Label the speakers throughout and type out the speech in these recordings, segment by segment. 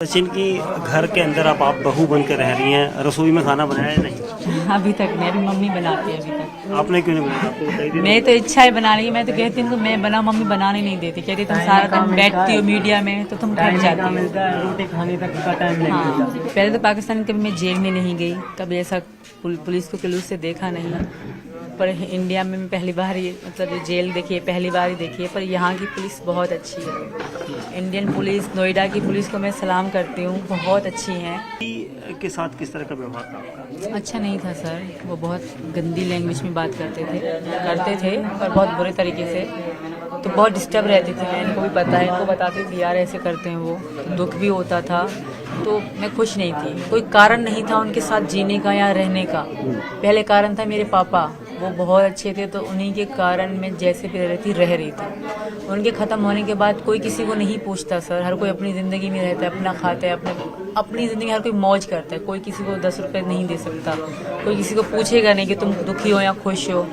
Speaker 1: सचिन की घर के अंदर आप बहू बन के रह रही हैं, रसोई में खाना बनाया है नहीं?
Speaker 2: अभी तक मेरी मम्मी बनाती है। अभी तक
Speaker 1: आपने क्यों नहीं बनाया? आपको बताई थी?
Speaker 2: मैं तो इच्छा है बनाने की। मैं तो कहती हूँ मैं बना, मम्मी बनाने नहीं देती। कहती तुम सारा दिन बैठती हो मीडिया में तो तुम थक जाती हो।
Speaker 3: रोटी खाने तक का टाइम नहीं
Speaker 2: हाँ,
Speaker 3: मिलता।
Speaker 2: पहले तो पाकिस्तान कभी मैं जेल में नहीं गई, कभी ऐसा पुलिस को जुलूस से देखा नहीं। पर इंडिया में मैं पहली बार ये मतलब जेल देखी है, पहली बार ही देखी है। पर यहाँ की पुलिस बहुत अच्छी है। इंडियन पुलिस, नोएडा की पुलिस को मैं सलाम करती हूँ, बहुत अच्छी हैं।
Speaker 1: के साथ किस तरह का व्यवहार था आपका?
Speaker 2: अच्छा नहीं था सर, वो बहुत गंदी लैंग्वेज में बात करते थे पर बहुत बुरे तरीके से। तो बहुत डिस्टर्ब रहती थी मैं, इनको भी पता है, इनको बताती थी यार ऐसे करते हैं वो। दुख भी होता था तो मैं खुश नहीं थी। कोई कारण नहीं था उनके साथ जीने का या रहने का। पहले कारण था मेरे पापा, वो बहुत अच्छे थे तो उन्हीं के कारण मैं जैसे भी रह रही थी। उनके ख़त्म होने के बाद कोई किसी को नहीं पूछता सर, हर कोई अपनी ज़िंदगी में रहता है, अपना खाता है, अपनी ज़िंदगी हर कोई मौज करता है। कोई किसी को 10 रुपये नहीं दे सकता, कोई किसी को पूछेगा नहीं कि तुम दुखी हो या खुश हो।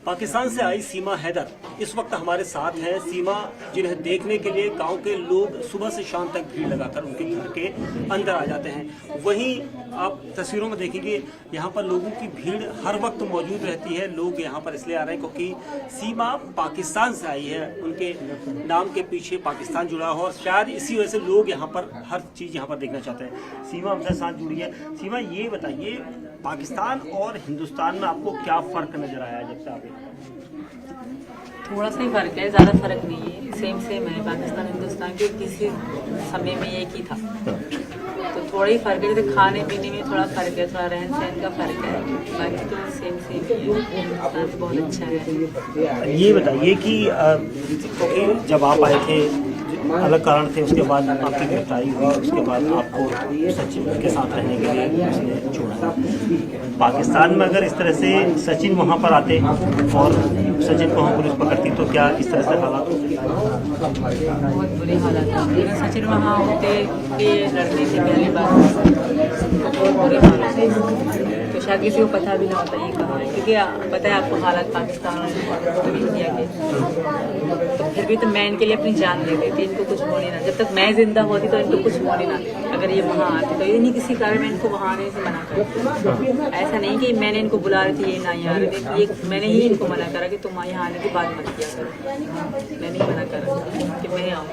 Speaker 1: पाकिस्तान से आई सीमा हैदर इस वक्त हमारे साथ है। सीमा जिन्हें देखने के लिए गांव के लोग सुबह से शाम तक भीड़ लगाकर उनके घर के अंदर आ जाते हैं। वहीं आप तस्वीरों में देखेंगे यहाँ पर लोगों की भीड़ हर वक्त मौजूद रहती है। लोग यहाँ पर इसलिए आ रहे हैं क्योंकि सीमा पाकिस्तान से आई है, उनके नाम के पीछे पाकिस्तान जुड़ा हो और शायद इसी वजह से लोग यहाँ पर हर चीज़ यहाँ पर देखना चाहते हैं। सीमा हमसे साथ जुड़ी है। सीमा ये बताइए, पाकिस्तान और हिंदुस्तान में आपको क्या फ़र्क नज़र आया जब से आप?
Speaker 2: थोड़ा सा ही फर्क है, ज़्यादा फर्क नहीं है, सेम है। पाकिस्तान हिंदुस्तान के किसी समय में एक ही था, तो थोड़ा ही फर्क है। जैसे खाने पीने में थोड़ा फर्क है, थोड़ा रहन सहन का फर्क है, बाकी तो सेम ही है। हिंदुस्तान बहुत अच्छा है।
Speaker 1: ये बताइए कि जब आप आए थे अलग कारण थे, उसके बाद आपकी गिरफ्तारी हुई, उसके बाद आपको सचिन के साथ रहने के लिए उसने छोड़ा। पाकिस्तान में अगर इस तरह से सचिन वहाँ पर आते और सचिन को वहाँ पुलिस पकड़ती तो क्या इस तरह से हालात होते?
Speaker 2: बहुत बुरे हालात होते। सचिन वहाँ होते के लड़ने से पहले बात बहुत बुरे हालात है, तो शायद किसी को पता भी ना होता ये कहाँ है, क्योंकि पता है आपको हालात पाकिस्तान और इंडिया के। तो फिर भी तो मैं इनके लिए अपनी जान दे देती, इनको कुछ होने ना। जब तक मैं जिंदा होती तो इनको कुछ होने ना। अगर ये वहाँ आते तो ये नहीं किसी कारण मैं इनको वहाँ आने से मना करती। ऐसा नहीं कि मैंने इनको बुला रही थी ये ना यहाँ रहे थे, ये मैंने ही इनको मना करा कि तुम यहाँ आने की बात मत किया करो। मैंने ही मना करा कि मैं आऊँ।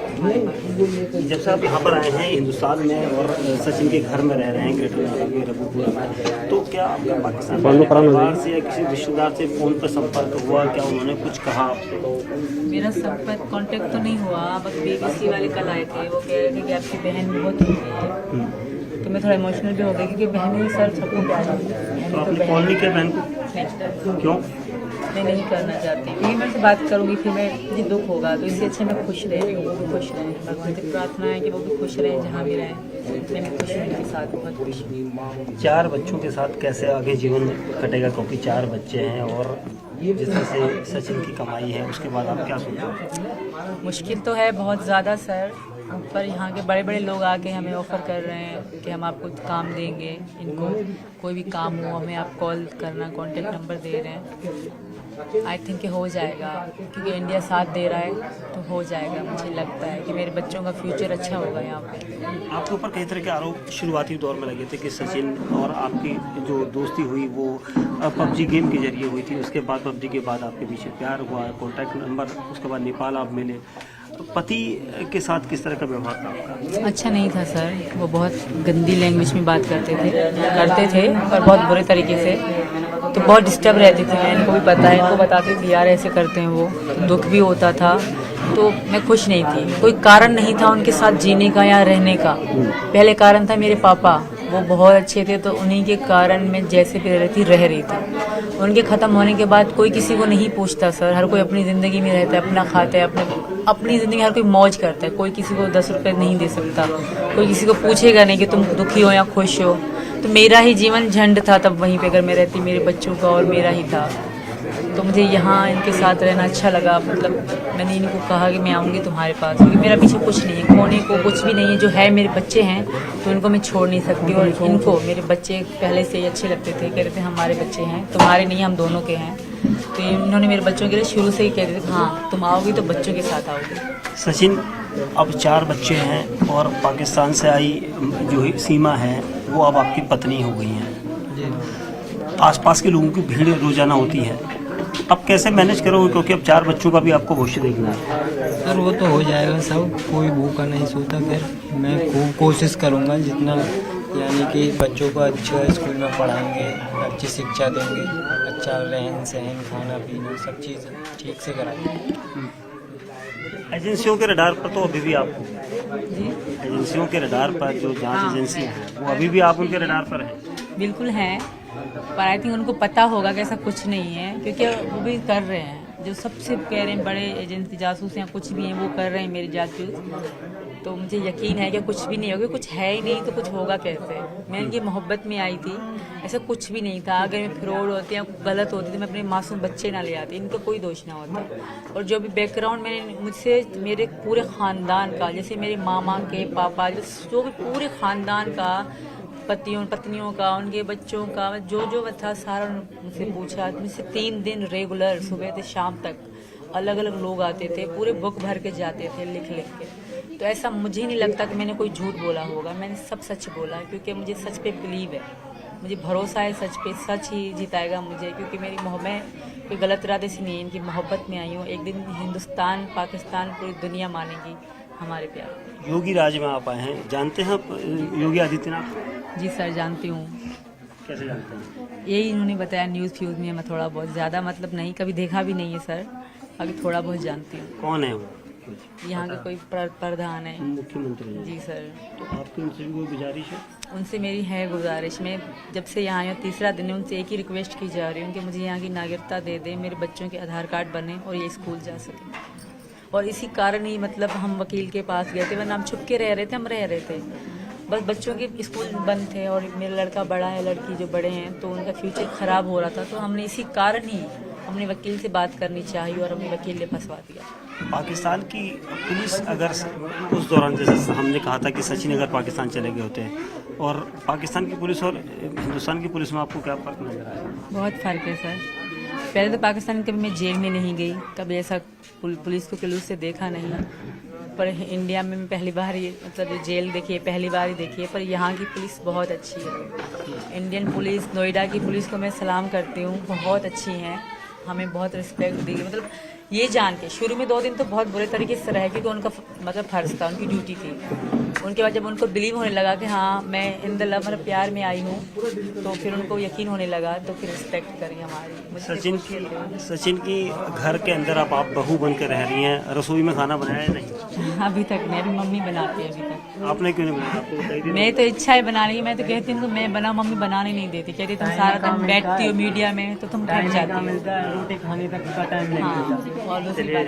Speaker 1: जब से आप यहाँ पर आए हैं हिंदुस्तान में और सचिन के घर में रह रहे हैं ग्रेटर रबूपुरा में, तो क्या आपका पाकिस्तान परिवार से या किसी रिश्तेदार से फ़ोन पर संपर्क हुआ? क्या उन्होंने कुछ कहा आपसे?
Speaker 2: मेरा संपर्क कांटेक्ट तो नहीं हुआ, बस BBC वाले कल आए थे, वो कह रहे थे कि आपकी बहन बहुत रोती है। तो मैं थोड़ा इमोशनल भी हो गई क्योंकि बहनें सर सबको प्यार होती है।
Speaker 1: तो आपने कॉल नहीं किया बहन को? क्यों?
Speaker 2: मैं नहीं करना चाहती, क्योंकि मैं उनसे बात करूंगी फिर मैं मुझे दुख होगा, तो इससे अच्छे मैं खुश रह रही हूँ, वो भी खुश रहें। भगवान से प्रार्थना है कि वो भी खुश रहें जहाँ भी रहें। मैं भी खुश हूँ उनके साथ, बहुत खुश हूँ।
Speaker 1: 4 बच्चों के साथ कैसे आगे जीवन कटेगा? क्योंकि 4 बच्चे हैं और जिस तरह से सचिन की कमाई है, उसके बाद आप क्या सोचते?
Speaker 2: मुश्किल तो है बहुत ज़्यादा सर, पर यहाँ के बड़े बड़े लोग आके हमें ऑफ़र कर रहे हैं कि हम आपको काम देंगे। इनको कोई भी काम हो हमें आप कॉल करना, कॉन्टेक्ट नंबर दे रहे हैं। आई थिंक कि हो जाएगा, क्योंकि इंडिया साथ दे रहा है तो हो जाएगा। मुझे लगता है कि मेरे बच्चों का फ्यूचर अच्छा होगा यहाँ पे।
Speaker 1: आपके ऊपर कई तरह के आरोप शुरुआती दौर में लगे थे कि सचिन और आपकी जो दोस्ती हुई वो PUBG गेम के जरिए हुई थी, उसके बाद PUBG के बाद आपके पीछे प्यार हुआ, कॉन्टैक्ट नंबर, उसके बाद नेपाल आप मिले। पति के साथ किस तरह का व्यवहार था आपका?
Speaker 2: अच्छा नहीं था सर, वो बहुत गंदी लैंग्वेज में बात करते थे पर बहुत बुरे तरीके से। तो बहुत डिस्टर्ब रहती थी मैं, इनको भी पता है, इनको बताती थी यार ऐसे करते हैं वो। दुख भी होता था तो मैं खुश नहीं थी। कोई कारण नहीं था उनके साथ जीने का या रहने का। पहले कारण था मेरे पापा, वो बहुत अच्छे थे तो उन्हीं के कारण मैं जैसे भी रह रही थी। उनके ख़त्म होने के बाद कोई किसी को नहीं पूछता सर, हर कोई अपनी ज़िंदगी में रहता है, अपना खाता है, अपनी ज़िंदगी हर कोई मौज करता है। कोई किसी को 10 रुपये नहीं दे सकता, कोई किसी को पूछेगा नहीं कि तुम दुखी हो या खुश हो। तो मेरा ही जीवन झंड था तब वहीं पे, अगर मैं रहती मेरे बच्चों का और मेरा ही था। तो मुझे यहाँ इनके साथ रहना अच्छा लगा। मतलब मैंने इनको कहा कि मैं आऊँगी तुम्हारे पास, क्योंकि मेरा पीछे कुछ नहीं है, खोने को कुछ भी नहीं है। जो है मेरे बच्चे हैं तो इनको मैं छोड़ नहीं सकती। और इनको मेरे बच्चे पहले से ही अच्छे लगते थे, कह रहे थे हमारे बच्चे हैं, तुम्हारे नहीं हम दोनों के हैं। तो इन्होंने मेरे बच्चों के लिए शुरू से ही कह रहे थे हाँ तुम आओगी तो बच्चों के साथ आओगी।
Speaker 1: सचिन अब 4 बच्चे हैं और पाकिस्तान से आई जो सीमा है वो अब आपकी पत्नी हो गई हैं। आसपास के लोगों की भीड़ रोजाना होती है, अब कैसे मैनेज करोगे, क्योंकि अब 4 बच्चों का भी आपको भविष्य देखना है।
Speaker 3: सर वो तो हो जाएगा सब, कोई भूखा नहीं सोता। फिर मैं खूब कोशिश करूँगा जितना, यानी कि बच्चों को अच्छा स्कूल में पढ़ाएंगे, अच्छी शिक्षा देंगे, अच्छा रहन सहन खाना पीना सब चीज़ ठीक से कराएंगे।
Speaker 1: एजेंसियों के रडार पर तो अभी भी आप एजेंसियों के रडार पर जो जांच एजेंसियां हैं वो अभी भी आप उनके रडार पर हैं।
Speaker 2: बिल्कुल हैं, पर आई थिंक उनको पता होगा कि ऐसा कुछ नहीं है, क्योंकि वो भी कर रहे हैं। जो सबसे कह रहे हैं बड़े एजेंसी जासूस या कुछ भी हैं वो कर रहे हैं मेरी जासूस, तो मुझे यकीन है कि कुछ भी नहीं होगा। कुछ है ही नहीं तो कुछ होगा कैसे। मैं इनकी मोहब्बत में आई थी, ऐसा कुछ भी नहीं था। अगर मैं फ्रॉड होती या गलत होती तो मैं अपने मासूम बच्चे ना ले आती, इनका कोई दोष ना होता। और जो भी बैकग्राउंड मैंने मुझसे मेरे पूरे ख़ानदान का, जैसे मेरे मामा के पापा, जो भी पूरे ख़ानदान का, पत्नियों का, उनके बच्चों का, जो था सारा मुझसे पूछा। मुझसे 3 दिन रेगुलर सुबह से शाम तक अलग अलग लोग आते थे, पूरे बुक भर के जाते थे लिख के। तो ऐसा मुझे नहीं लगता कि मैंने कोई झूठ बोला होगा, मैंने सब सच बोला है, क्योंकि मुझे सच पे बिलीव है, मुझे भरोसा है सच पे। सच ही जिताएगा मुझे, क्योंकि मेरी मैं कोई गलत इरादे से नहीं, इनकी मोहब्बत में आई हूँ। एक दिन हिंदुस्तान पाकिस्तान पूरी दुनिया मानेगी हमारे प्यार।
Speaker 1: योगी राज में आप आए हैं, जानते हैं आप योगी आदित्यनाथ?
Speaker 2: जी सर, जानती हूँ।
Speaker 1: कैसे जानते हैं?
Speaker 2: यही इन्होंने बताया न्यूज़ फ्यूज़ में। मैं थोड़ा बहुत, ज़्यादा मतलब नहीं, कभी देखा भी नहीं है सर, अभी थोड़ा बहुत जानती हूँ।
Speaker 1: कौन है वो?
Speaker 2: यहाँ के कोई प्रधान है।
Speaker 1: मुख्यमंत्री हैं।
Speaker 2: जी सर।
Speaker 1: तो आपकी उनसे भी कोई गुजारिश है?
Speaker 2: उनसे मेरी है गुजारिश। मैं जब से यहाँ आई हूँ 3रा दिन है, उनसे एक ही रिक्वेस्ट की जा रही हूँ कि मुझे यहाँ की नागरिकता दे दें, मेरे बच्चों के आधार कार्ड बने और ये स्कूल जा सकें। और इसी कारण ही मतलब हम वकील के पास गए थे, वरना हम छुप के रह रहे थे, हम रह रहे थे। बस बच्चों के स्कूल बंद थे और मेरा लड़का बड़ा है, लड़की जो बड़े हैं, तो उनका फ्यूचर ख़राब हो रहा था। तो हमने इसी कारण ही हमने वकील से बात करनी चाहिए और हमने वकील ने फंसवा दिया।
Speaker 1: पाकिस्तान की पुलिस अगर उस दौरान, जैसे हमने कहा था कि सचिन अगर पाकिस्तान चले गए होते हैं, और पाकिस्तान की पुलिस और हिंदुस्तान की पुलिस में आपको क्या फ़र्क नजर आया?
Speaker 2: बहुत फ़र्क है सर। पहले तो पाकिस्तान कभी मैं जेल में नहीं गई, कभी ऐसा पुलिस को जुलूस से देखा नहीं, पर इंडिया में मैं पहली बार ही मतलब जेल देखी है, पहली बार ही देखी है। पर यहाँ की पुलिस बहुत अच्छी है। इंडियन पुलिस, नोएडा की पुलिस को मैं सलाम करती हूँ, बहुत अच्छी हैं, हमें बहुत रिस्पेक्ट दी। मतलब ये जान के शुरू में 2 दिन तो बहुत बुरे तरीके से रहे, क्योंकि उनका मतलब फ़र्ज था, उनकी ड्यूटी थी। उनके बाद जब उनको बिलीव होने लगा कि हाँ मैं इन द लव मतलब प्यार में आई हूँ, तो फिर उनको यकीन होने लगा, तो फिर रिस्पेक्ट करी हमारी।
Speaker 1: सचिन की घर के अंदर आप बहू बन के रह रही हैं, रसोई में खाना बनाया है नहीं?
Speaker 2: अभी तक मेरी मम्मी बनाती है। अभी तक
Speaker 1: आपने क्यों नहीं बनाया? आपको बताई थी?
Speaker 2: मैं तो इच्छा है बनाने की, मैं तो कहती हूँ मैं बना, मम्मी बनाने नहीं देती, कहती तुम सारा दिन बैठती हो मीडिया में तो तुम थक जाती हो।
Speaker 3: मिलता है रोटी खाने तक का टाइम नहीं मिलता।
Speaker 2: हाँ, और दूसरी बात